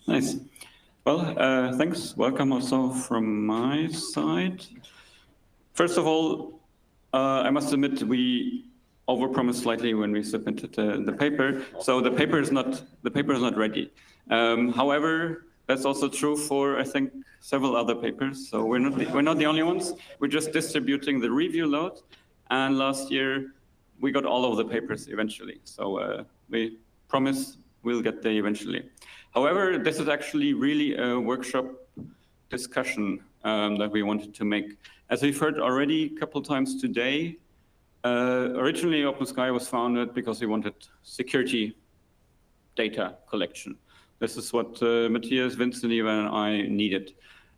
Nice. Well, thanks. Welcome also from my side. First of all, I must admit we overpromised slightly when we submitted the paper, so the paper is not ready. However, that's also true for I think several other papers. So we're not the only ones. We're just distributing the review load, and last year we got all of the papers eventually. So we promise we'll get there eventually. However, this is actually really a workshop discussion that we wanted to make. As we've heard already a couple times today, originally OpenSky was founded because we wanted security data collection. This is what Matthias, Vincent, Ivan, and I needed.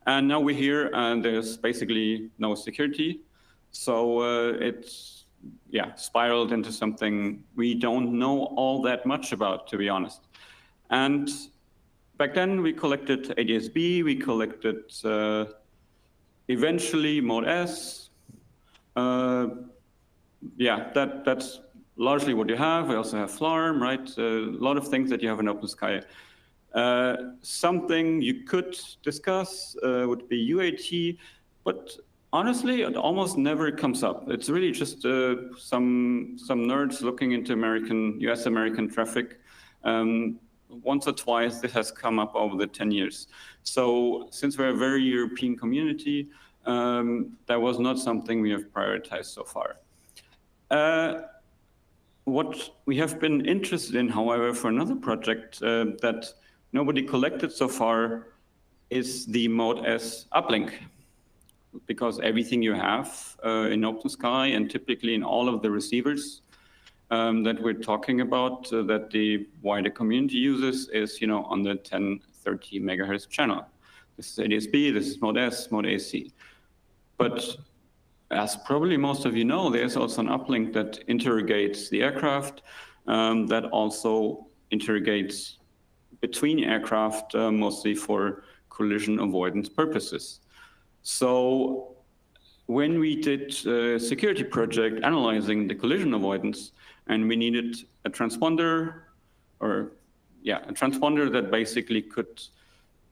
And now we're here and there's basically no security. So it's spiraled into something we don't know all that much about, to be honest. And back then we collected ADSB, we collected eventually Mode S. That's largely what you have. We also have Flarm, right? A lot of things that you have in OpenSky. Something you could discuss would be UAT, but honestly, it almost never comes up. It's really just some nerds looking into US-American traffic. Once or twice, this has come up over the 10 years. So since we're a very European community, that was not something we have prioritized so far. What we have been interested in, however, for another project that nobody collected so far is the Mode S uplink. Because everything you have in OpenSky and typically in all of the receivers that we're talking about that the wider community uses is, on the 1030 megahertz channel. This is ADSB, this is Mode S, Mode AC. But as probably most of you know, there's also an uplink that interrogates the aircraft, that also interrogates between aircraft, mostly for collision avoidance purposes. So when we did a security project analyzing the collision avoidance, and we needed a transponder, a transponder that basically could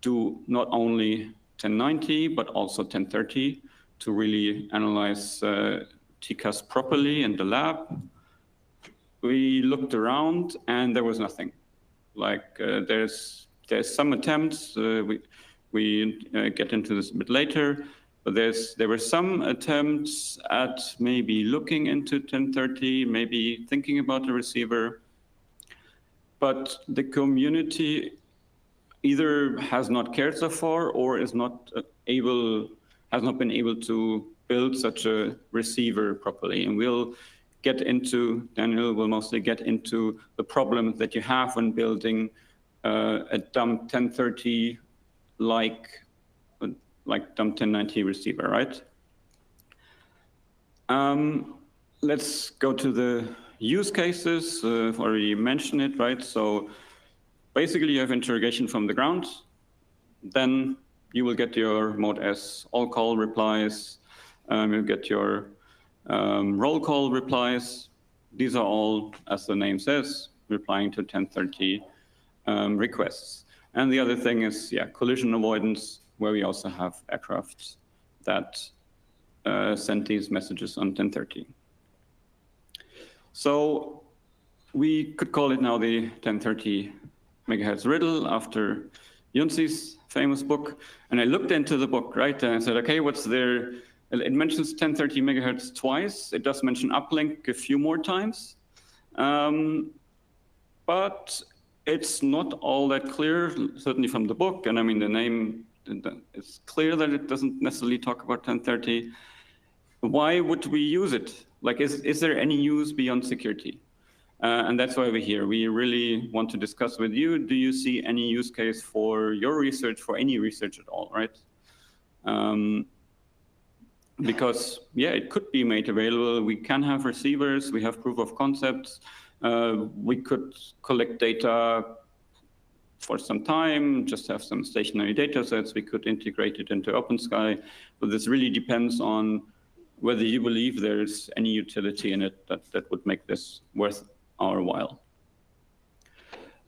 do not only 1090, but also 1030 to really analyze TCAS properly in the lab. We looked around and there was nothing. Like there's some attempts, we get into this a bit later, but there were some attempts at maybe looking into 1030, maybe thinking about a receiver, but the community either has not cared so far or has not been able to build such a receiver properly. And Daniel will mostly get into the problem that you have when building a dumb 1030 like dumb 1090 receiver, right? Let's go to the use cases. I've already mentioned it, right? So basically you have interrogation from the ground, then you will get your Mode S all call replies, you'll get your roll call replies. These are all, as the name says, replying to 1030 requests. And the other thing is, collision avoidance, where we also have aircraft that send these messages on 1030. So we could call it now the 1030 megahertz riddle after Junsi's famous book. And I looked into the book, right? And I said, okay, what's there? It mentions 1030 megahertz twice. It does mention uplink a few more times. But it's not all that clear, certainly from the book. And I mean, the name, it's clear that it doesn't necessarily talk about 1030. Why would we use it? Like, is there any use beyond security? And that's why we're here. We really want to discuss with you. Do you see any use case for your research, for any research at all, right? Because, it could be made available. We can have receivers. We have proof of concepts. We could collect data for some time, just have some stationary data sets. We could integrate it into OpenSky. But this really depends on whether you believe there's any utility in it that would make this worth our while.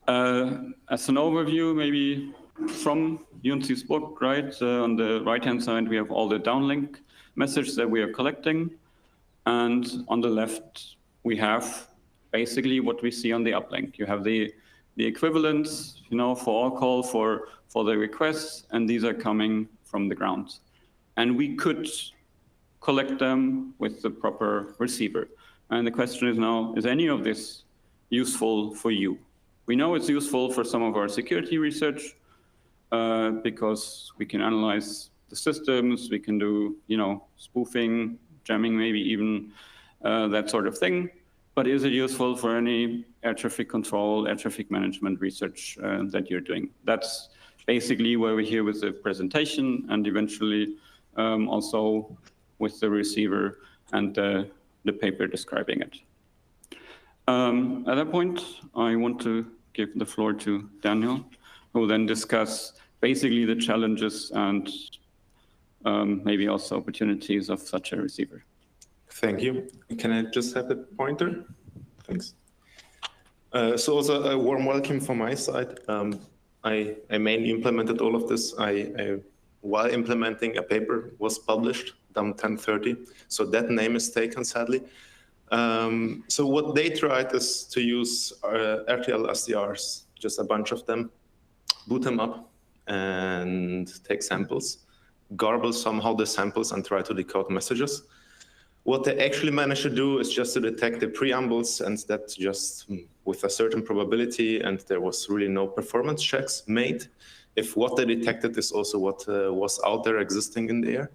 As an overview, maybe from Yunzi's book, right? On the right-hand side, we have all the downlink messages that we are collecting. And on the left, we have basically what we see on the uplink. You have the equivalents, for all call, for the requests, and these are coming from the ground. And we could collect them with the proper receiver. And the question is now, is any of this useful for you? We know it's useful for some of our security research because we can analyze the systems, we can do, spoofing, jamming, maybe even that sort of thing. But is it useful for any air traffic control, air traffic management research that you're doing? That's basically where we're here with the presentation, and eventually also with the receiver and the paper describing it. At that point, I want to give the floor to Daniel, who will then discuss basically the challenges and maybe also opportunities of such a receiver. Thank you. Can I just have the pointer? Thanks. So also a warm welcome from my side. I mainly implemented all of this. While implementing, a paper was published, Uplink1030. So that name is taken, sadly. So what they tried is to use RTL SDRs, just a bunch of them, boot them up and take samples, garble somehow the samples and try to decode messages. What they actually managed to do is just to detect the preambles, and that just with a certain probability, and there was really no performance checks made if what they detected is also what was out there existing in the air.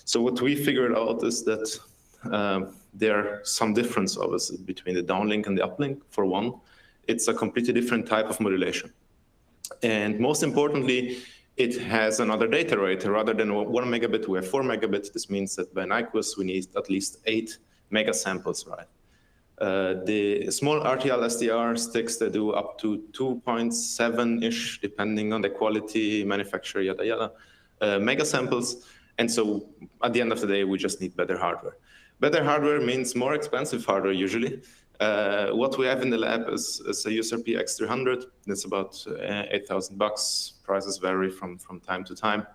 So what we figured out is that there are some difference, obviously, between the downlink and the uplink. For one, it's a completely different type of modulation. And most importantly, it has another data rate. Rather than 1 megabit, we have 4 megabits. This means that by Nyquist, we need at least 8 mega samples, right? The small RTL SDR sticks, they do up to 2.7-ish, depending on the quality, manufacturer, yada, yada, mega samples. And so at the end of the day, we just need better hardware. Better hardware means more expensive hardware, usually. What we have in the lab is a USRP X300. It's about $8,000. Prices vary from time to time.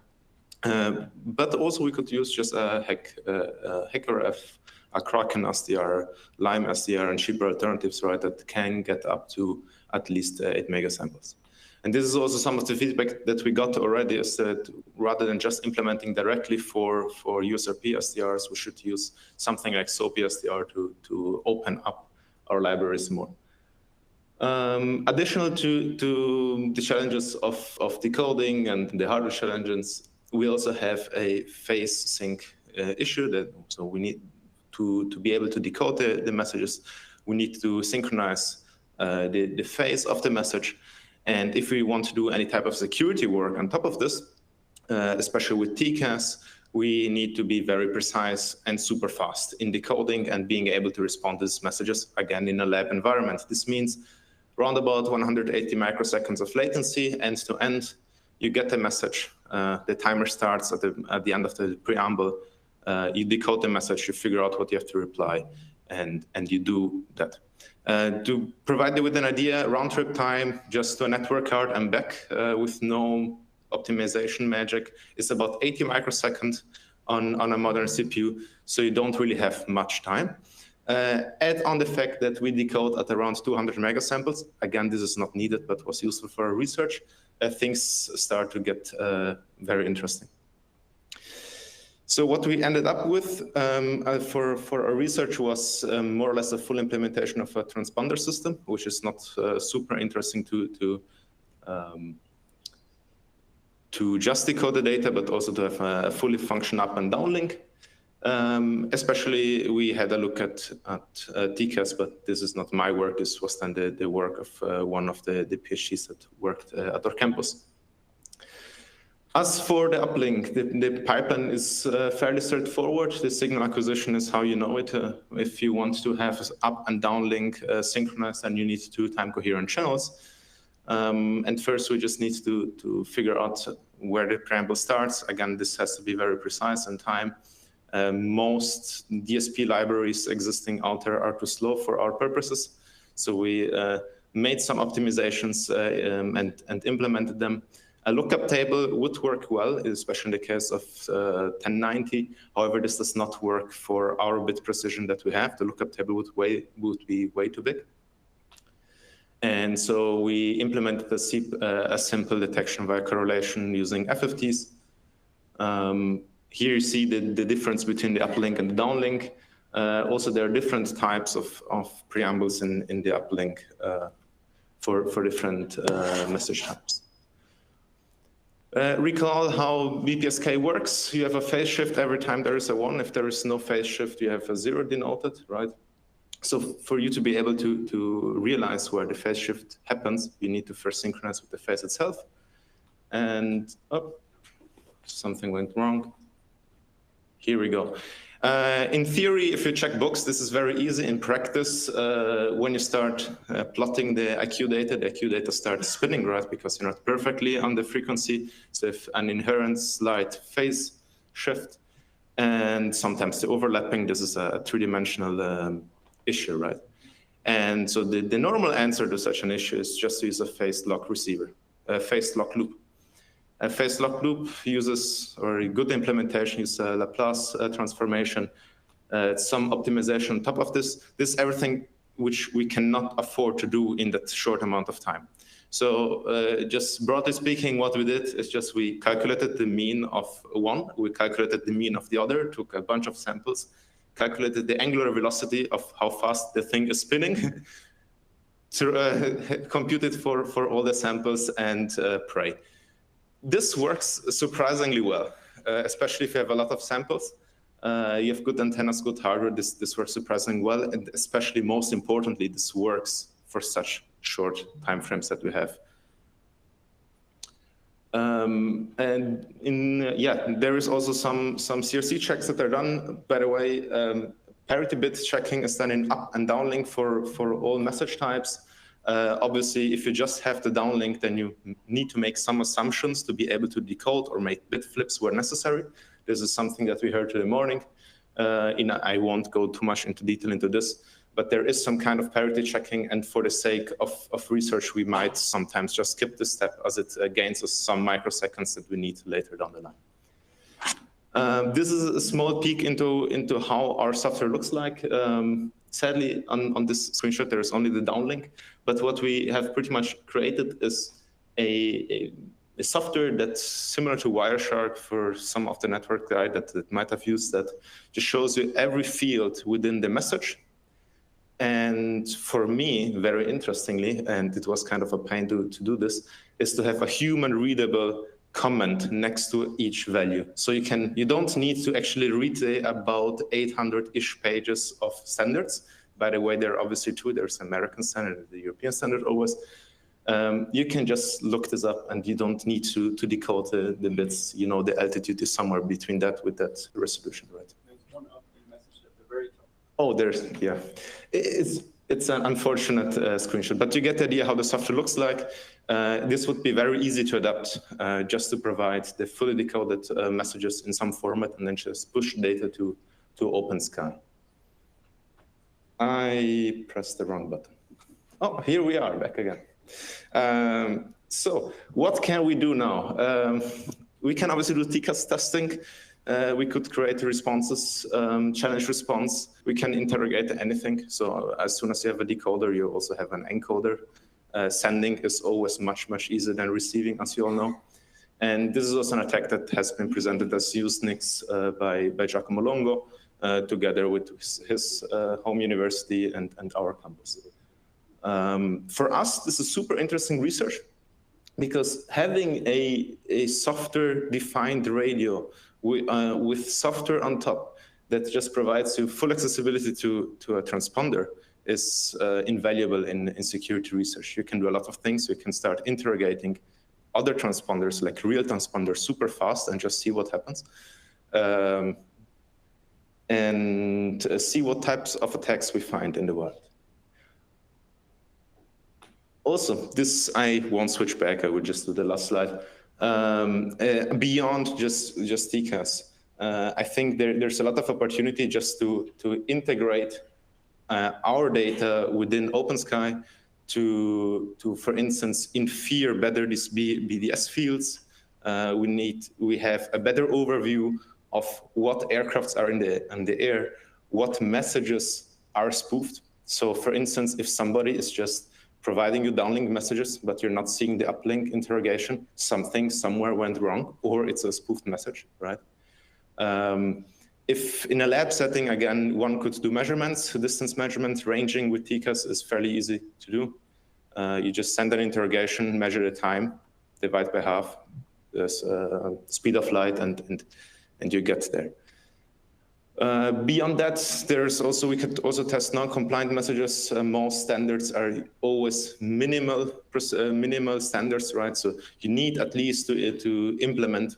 But also we could use just a HackerF, a Kraken SDR, Lime SDR, and cheaper alternatives, right, that can get up to at least 8 mega samples. And this is also some of the feedback that we got already, is that rather than just implementing directly for USRP SDRs, we should use something like SOAP SDR to open up our libraries more. Additional to the challenges of decoding and the hardware challenges, we also have a phase sync issue. So we need to be able to decode the messages. We need to synchronize the phase of the message. And if we want to do any type of security work on top of this, especially with TCAS, we need to be very precise and super fast in decoding and being able to respond to these messages, again, in a lab environment. This means around about 180 microseconds of latency, end to end. You get the message. The timer starts at the end of the preamble. You decode the message, you figure out what you have to reply, and you do that. To provide you with an idea, round trip time just to a network card and back with no optimization magic is about 80 microseconds on a modern CPU, so you don't really have much time. Add on the fact that we decode at around 200 megasamples. Again, this is not needed, but was useful for our research. Things start to get very interesting. So what we ended up with for our research was more or less a full implementation of a transponder system, which is not super interesting to just decode the data, but also to have a fully function up and down link. Especially we had a look at TCAS, but this is not my work. This was then the work of one of the PhDs that worked at our campus. As for the uplink, the pipeline is fairly straightforward. The signal acquisition is how you know it. If you want to have up and down link synchronized, then you need 2 time coherent channels. And first, we just need to figure out where the preamble starts. Again, this has to be very precise in time. Most DSP libraries existing out there are too slow for our purposes. So we made some optimizations and implemented them. A lookup table would work well, especially in the case of 1090. However, this does not work for our bit precision that we have. The lookup table would be way too big. And so we implemented a simple detection via correlation using FFTs. Here you see the difference between the uplink and the downlink. Also, there are different types of preambles in the uplink for different message types. Recall how BPSK works. You have a phase shift every time there is a 1. If there is no phase shift, you have a 0 denoted, right? So for you to be able to realize where the phase shift happens, you need to first synchronize with the phase itself. And something went wrong. Here we go. In theory, if you check books, this is very easy. In practice, when you start plotting the IQ data starts spinning, right? Because you're not perfectly on the frequency. So if an inherent slight phase shift, and sometimes the overlapping, this is a three-dimensional issue, right? And so the normal answer to such an issue is just to use a phase lock receiver, a phase lock loop. A phase lock loop uses, or a good implementation uses a Laplace transformation, some optimization on top of this. This is everything which we cannot afford to do in that short amount of time. So just broadly speaking, what we did is just we calculated the mean of one, we calculated the mean of the other, took a bunch of samples, calculated the angular velocity of how fast the thing is spinning, computed for all the samples, and pray. This works surprisingly well, especially if you have a lot of samples. You have good antennas, good hardware. This works surprisingly well, and especially most importantly, this works for such short timeframes that we have. And there is also some CRC checks that are done. By the way, parity bit checking is done in up and downlink for all message types. Obviously, if you just have the downlink, then you need to make some assumptions to be able to decode or make bit flips where necessary. This is something that we heard today morning. I won't go too much into detail into this, but there is some kind of parity checking, and for the sake of research, we might sometimes just skip this step as it gains us some microseconds that we need later down the line. This is a small peek into how our software looks like. Sadly, on this screenshot, there is only the downlink, but what we have pretty much created is a software that's similar to Wireshark for some of the network guys that might have used that. Just shows you every field within the message. And for me, very interestingly, and it was kind of a pain to do this, is to have a human readable comment next to each value. So you don't need to actually read about 800-ish pages of standards. By the way, there are obviously two. There's the American standard, the European standard always. You can just look this up, and you don't need to decode the bits. You know, the altitude is somewhere between that with that resolution, right? There's one uplink message at the very top. Oh, yeah. It's an unfortunate screenshot, but you get the idea how the software looks like. This would be very easy to adapt, just to provide the fully decoded messages in some format and then just push data to OpenSky. I pressed the wrong button. Oh, here we are back again. So what can we do now? We can obviously do TCAS testing. We could create responses, challenge response. We can interrogate anything. So as soon as you have a decoder, you also have an encoder. Sending is always much, much easier than receiving, as you all know. And this is also an attack that has been presented as Usenix by Giacomo Longo, together with his home university and our campus. For us, this is super interesting research, because having a software-defined radio with software on top that just provides you full accessibility to a transponder is invaluable in security research. You can do a lot of things. You can start interrogating other transponders, like real transponders, super fast and just see what happens. And see what types of attacks we find in the world. Also, this, I won't switch back, I will just do the last slide. Beyond just TCAS, I think there's a lot of opportunity just to integrate our data within OpenSky to for instance, infer better these BDS fields. We have a better overview of what aircrafts are in the air, what messages are spoofed. So for instance, if somebody is just providing you downlink messages, but you're not seeing the uplink interrogation, something somewhere went wrong, or it's a spoofed message, right? If in a lab setting, again, one could do measurements, distance measurements, ranging with TCAS is fairly easy to do. You just send an interrogation, measure the time, divide by half, the speed of light, and you get there. Beyond that, we could also test non-compliant messages. Most standards are always minimal standards, right? So you need at least to implement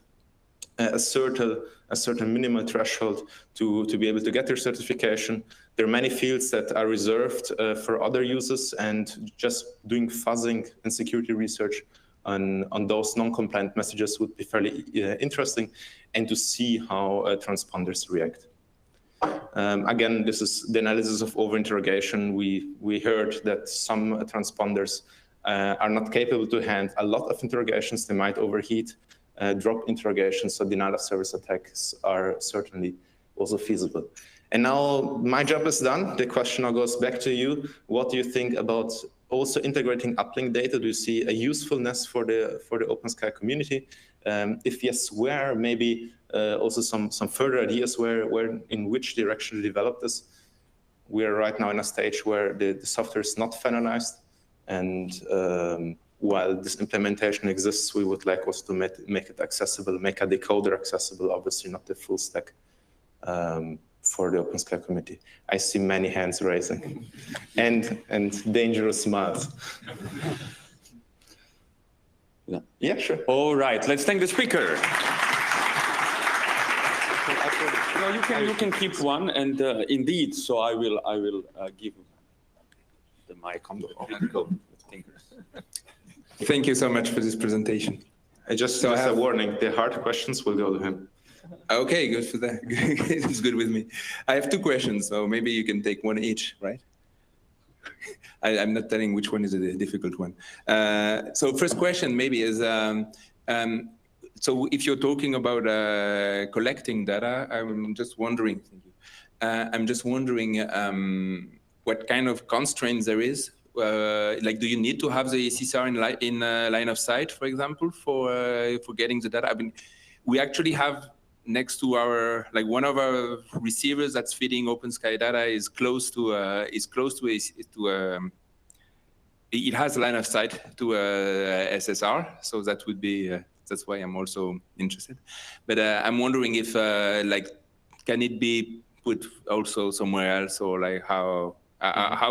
a certain minimal threshold to be able to get your certification. There are many fields that are reserved for other users, and just doing fuzzing and security research on those non-compliant messages would be fairly interesting, and to see how transponders react. Again, this is the analysis of over-interrogation. We heard that some transponders are not capable to handle a lot of interrogations. They might overheat, drop interrogations, so denial of service attacks are certainly also feasible. And now my job is done. The question now goes back to you. What do you think about also integrating uplink data? Do you see a usefulness for the OpenSky community? If yes, where? Maybe also some further ideas in which direction to develop this. We are right now in a stage where the software is not finalized, and while this implementation exists, we would like also to make it accessible, make a decoder accessible, obviously not the full stack for the OpenSky community. I see many hands raising and dangerous smiles. Yeah, sure. All right, let's thank the speaker. No, you can keep one, and indeed, so I will give the mic on and go with fingers. Thank you so much for this presentation. Just a warning, the hard questions will go to him. Okay, good for that. It's good with me. I have two questions, so maybe you can take one each, right? I'm not telling which one is a difficult one. So first question maybe is, so if you're talking about collecting data, I'm just wondering, what kind of constraints there is. Like, do you need to have the CCR in line of sight, for example, for getting the data? I mean, we actually have next to one of our receivers that's feeding OpenSky data is close to it has a line of sight to SSR, so that would be that's why I'm also interested. But I'm wondering if can it be put also somewhere else, or like how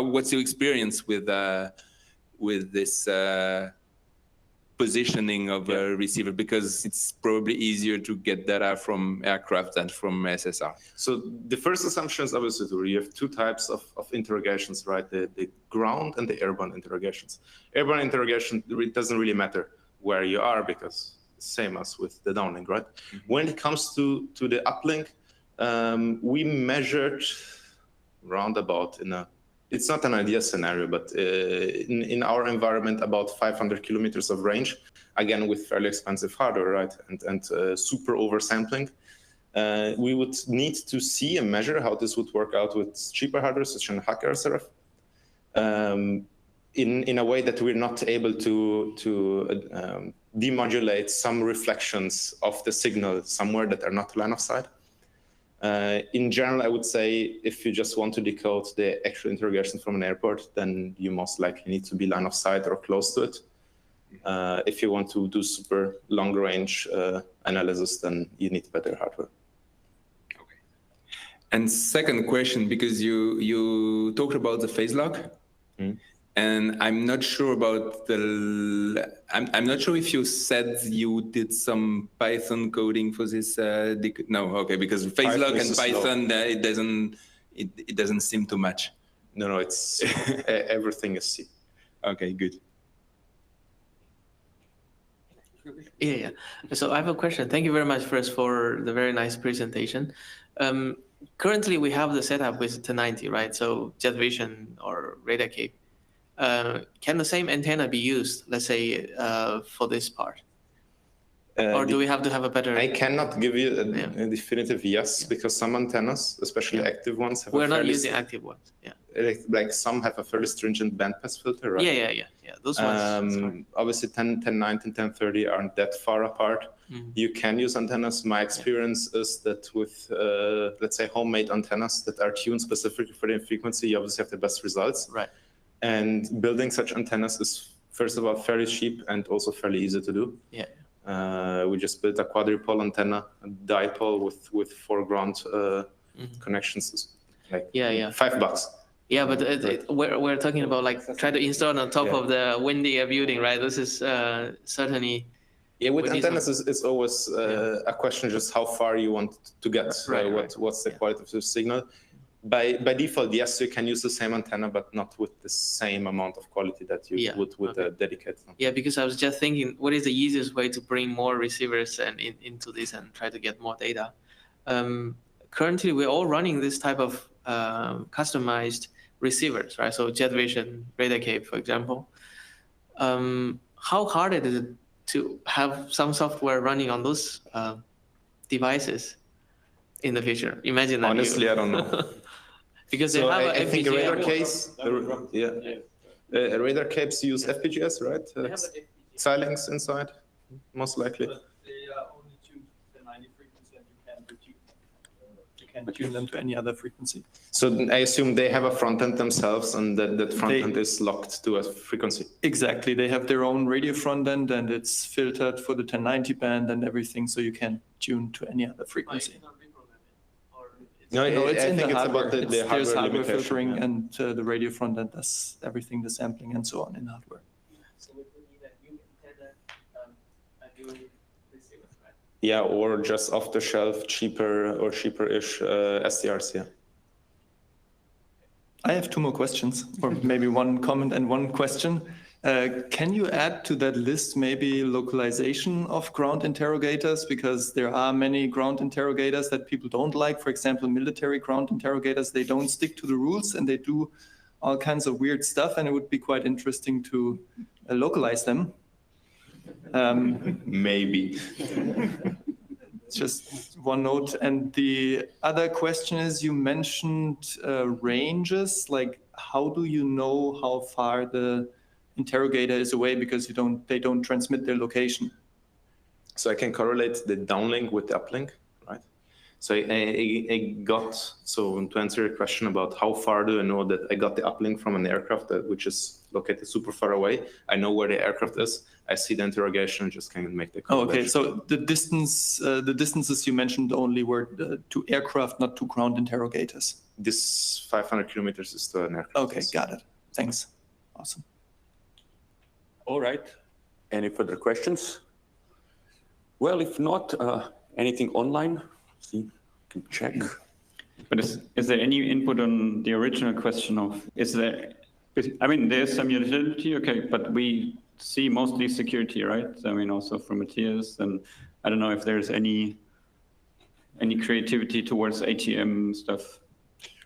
what's your experience with this positioning of a receiver, because it's probably easier to get data from aircraft than from SSR. So the first assumption is obviously you have two types of interrogations, right? The ground and the airborne interrogations. Airborne interrogation, it doesn't really matter where you are, because same as with the downlink, right? Mm-hmm. When it comes to the uplink, we measured roundabout it's not an ideal scenario, but in our environment, about 500 kilometers of range, again, with fairly expensive hardware, right? And super oversampling. We would need to see and measure how this would work out with cheaper hardware, such as Hacker Seraph, in a way that we're not able to demodulate some reflections of the signal somewhere that are not line of sight. In general, I would say if you just want to decode the actual interrogation from an airport, then you most likely need to be line of sight or close to it. If you want to do super long range analysis, then you need better hardware. Okay. And second question, because you talked about the phase lock. Mm. And I'm not sure about I'm not sure if you said you did some Python coding for this. No, okay, because phaselock and Python, it doesn't seem to match. No, it's everything is C. Okay, good. Yeah. So I have a question. Thank you very much first for the very nice presentation. Currently, we have the setup with 1090, right? So jet vision or radar cape. can the same antenna be used, let's say, for this part? Or do we have to have a better... I cannot give you Yeah. a definitive yes, because some antennas, especially Yeah. active ones, have We're a not fairly using active ones. Yeah. like some have a fairly stringent bandpass filter, right? Yeah. Those ones. Obviously 1090 and 1030 aren't that far apart. You can use antennas. My experience is that with, let's say, homemade antennas that are tuned specifically for the frequency, you obviously have the best results. Right. And building such antennas is, first of all, fairly cheap and also fairly easy to do. Yeah. We just built a quadrupole antenna, a dipole with foreground connections. Like $5. Yeah, but we're talking about like try to install on top of the windy building, right? This is certainly... Yeah, with antennas, it's always a question just how far you want to get, what's the quality of the signal. By default, yes, you can use the same antenna, but not with the same amount of quality that you would with a dedicated antenna. Yeah, because I was just thinking, what is the easiest way to bring more receivers and into this and try to get more data? Currently, we're all running this type of customized receivers, right? So Jet Vision, Radar Cape, for example. How hard is it to have some software running on those devices in the future? Imagine that. Honestly, I don't know. Because they have I think a FPGA. radar case, radar capes use FPGAs, right? They have an Xilinx inside, most likely. But they are only tuned to the 90 frequency, and you can tune them to any other frequency. So I assume they have a front end themselves, and that front end is locked to a frequency. Exactly. They have their own radio front end, and it's filtered for the 1090 band and everything, so you can tune to any other frequency. No, It's I in think the it's hardware. about the There's hardware hardware limitation. filtering, and the radio front end does everything, the sampling and so on in hardware. So we would need a new antenna, a new receiver, right? Yeah, or just off the shelf, cheaper-ish SDRs, yeah. I have two more questions, or maybe one comment and one question. Can you add to that list maybe localization of ground interrogators? Because there are many ground interrogators that people don't like. For example, military ground interrogators, they don't stick to the rules and they do all kinds of weird stuff, and it would be quite interesting to localize them. Maybe. Just one note. And the other question is, you mentioned ranges. Like, how do you know how far the interrogator is away, because they don't transmit their location? So I can correlate the downlink with the uplink, right? So so to answer your question about how far do I know that I got the uplink from an aircraft which is located super far away, I know where the aircraft is. I see the interrogation and just can make the correlation. Okay, so the distances you mentioned only were to aircraft, not to ground interrogators. This 500 kilometers is to an aircraft. Okay, got it. Thanks. Awesome. All right. Any further questions? Well, if not, anything online? See, you can check. But is there any input on the original question of, there's some utility, okay, but we see mostly security, right? I mean, also from Matthias, and I don't know if there's any creativity towards ATM stuff.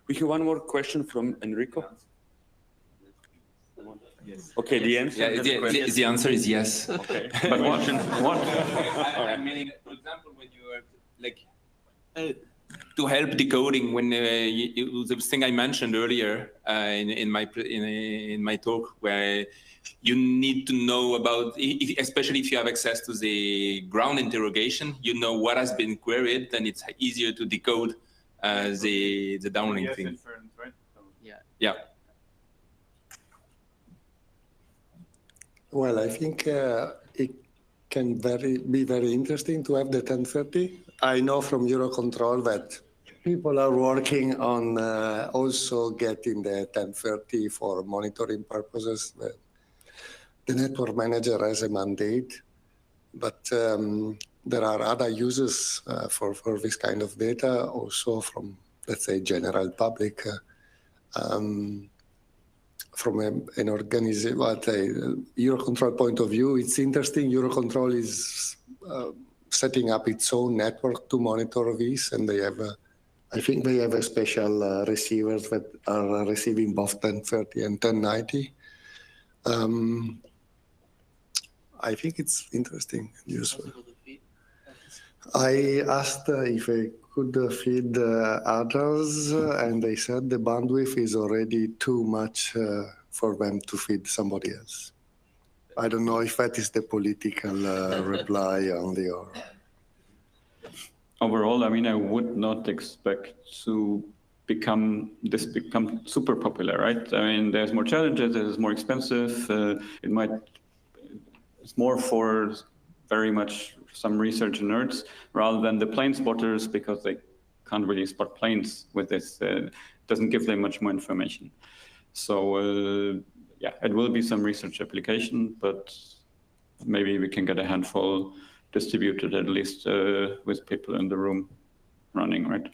We have one more question from Enrico. Okay, the answer. Yeah, the answer is yes. Okay. But what? I'm meaning, for example, when you are like to help decoding, when the thing I mentioned earlier in my talk, where you need to know about, especially if you have access to the ground interrogation, you know what has been queried, then it's easier to decode the downlink thing. Right? Yeah. Well, I think it can be very interesting to have the 1030. I know from Eurocontrol that people are working on also getting the 1030 for monitoring purposes. The network manager has a mandate, but there are other uses for this kind of data, also from, let's say, general public. From an Eurocontrol point of view, it's interesting. Eurocontrol is setting up its own network to monitor this, and they have, I think they have a special receivers that are receiving both 1030 and 1090. I think it's interesting and useful. I asked if I could feed others, and they said the bandwidth is already too much for them to feed somebody else. I don't know if that is the political reply only or... Overall, I mean, I would not expect to become super popular, right? I mean, there's more challenges, it's more expensive, it's more for very much some research nerds rather than the plane spotters, because they can't really spot planes with this. It doesn't give them much more information. So yeah, it will be some research application, but maybe we can get a handful distributed at least with people in the room running, right?